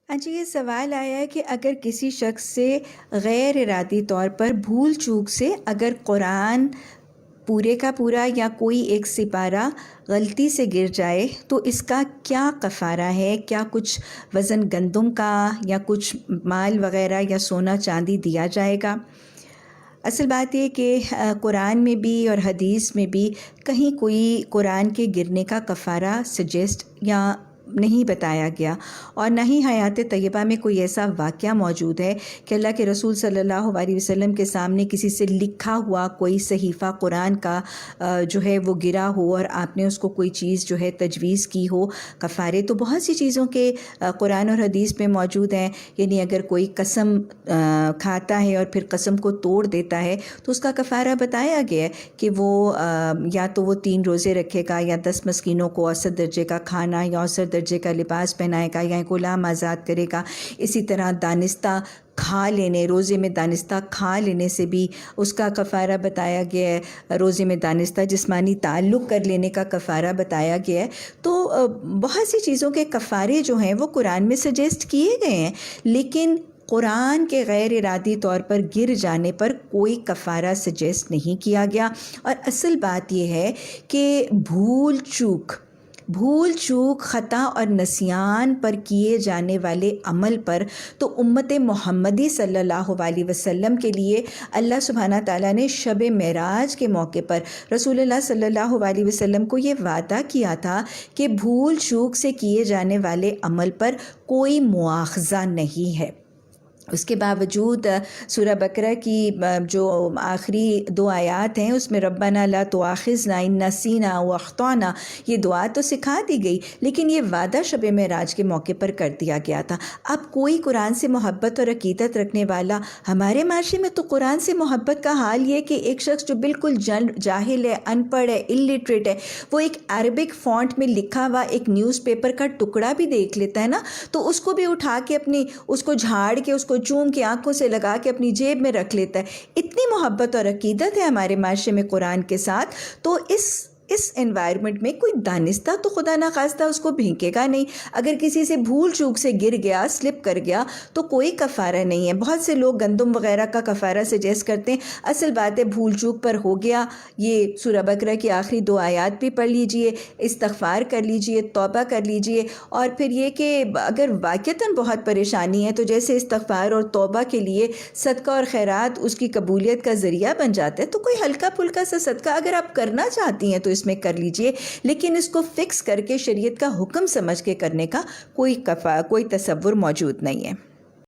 ہاں جی، یہ سوال آیا ہے کہ اگر کسی شخص سے غیر ارادی طور پر بھول چوک سے اگر قرآن پورے کا پورا یا کوئی ایک سپارہ غلطی سے گر جائے تو اس کا کیا کفارہ ہے؟ کیا کچھ وزن گندم کا یا کچھ مال وغیرہ یا سونا چاندی دیا جائے گا؟ اصل بات یہ کہ قرآن میں بھی اور حدیث میں بھی کہیں کوئی قرآن کے گرنے کا کفارہ سجیسٹ یا نہیں بتایا گیا، اور نہ ہی حیات طیبہ میں کوئی ایسا واقعہ موجود ہے کہ اللہ کے رسول صلی اللہ علیہ وسلم کے سامنے کسی سے لکھا ہوا کوئی صحیفہ قرآن کا جو ہے وہ گرا ہو اور آپ نے اس کو کوئی چیز جو ہے تجویز کی ہو۔ کفارے تو بہت سی چیزوں کے قرآن اور حدیث میں موجود ہیں، یعنی اگر کوئی قسم کھاتا ہے اور پھر قسم کو توڑ دیتا ہے تو اس کا کفارہ بتایا گیا ہے کہ وہ یا تو وہ 3 روزے رکھے گا، یا 10 مسکینوں کو اوسط درجے کا کھانا یا اوسط درجے کا لباس پہنائے گا، یا ایک غلام آزاد کرے گا۔ اسی طرح دانستہ کھا لینے، روزے میں دانستہ کھا لینے سے بھی اس کا کفارہ بتایا گیا ہے، روزے میں دانستہ جسمانی تعلق کر لینے کا کفارہ بتایا گیا ہے۔ تو بہت سی چیزوں کے کفارے جو ہیں وہ قرآن میں سجیسٹ کیے گئے ہیں، لیکن قرآن کے غیر ارادی طور پر گر جانے پر کوئی کفارہ سجیسٹ نہیں کیا گیا۔ اور اصل بات یہ ہے کہ بھول چوک خطا اور نسیان پر کیے جانے والے عمل پر تو امت محمدی صلی اللہ علیہ وسلم کے لیے اللہ سبحانہ تعالیٰ نے شب معراج کے موقع پر رسول اللہ صلی اللہ علیہ وسلم کو یہ وعدہ کیا تھا کہ بھول چوک سے کیے جانے والے عمل پر کوئی مواخذہ نہیں ہے۔ اس کے باوجود سورہ بقرہ کی جو آخری 2 آیات ہیں اس میں ربنا لا تؤاخذنا ان نسینا واخطانا، یہ دعا تو سکھا دی گئی، لیکن یہ وعدہ شب معراج کے موقع پر کر دیا گیا تھا۔ اب کوئی قرآن سے محبت اور عقیدت رکھنے والا، ہمارے معاشرے میں تو قرآن سے محبت کا حال یہ کہ ایک شخص جو بالکل جاہل ہے، ان پڑھ ہے، الٹریٹ ہے، وہ ایک عربک فونٹ میں لکھا ہوا ایک نیوز پیپر کا ٹکڑا بھی دیکھ لیتا ہے نا، تو اس کو بھی اٹھا کے اس کو جھاڑ کے، اس کو چوم کے، آنکھوں سے لگا کے اپنی جیب میں رکھ لیتا ہے۔ اتنی محبت اور عقیدت ہے ہمارے معاشرے میں قرآن کے ساتھ، تو اس انوائرمنٹ میں کوئی دانستہ تو خدا نخواستہ اس کو بھینکے گا نہیں۔ اگر کسی سے بھول چوک سے گر گیا، سلپ کر گیا، تو کوئی کفارہ نہیں ہے۔ بہت سے لوگ گندم وغیرہ کا کفارہ سجیسٹ کرتے ہیں، اصل بات ہے بھول چوک پر ہو گیا، یہ سورہ بقرہ کی آخری 2 آیات بھی پڑھ لیجئے، استغفار کر لیجئے، توبہ کر لیجئے، اور پھر یہ کہ اگر واقعتاً بہت پریشانی ہے تو جیسے استغفار اور توبہ کے لیے صدقہ اور خیرات اس کی قبولیت کا ذریعہ بن جاتا ہے، تو کوئی ہلکا پھلکا سا صدقہ اگر آپ کرنا چاہتی ہیں تو اس میں کر لیجئے، لیکن اس کو فکس کر کے شریعت کا حکم سمجھ کے کرنے کا کوئی تصور موجود نہیں ہے۔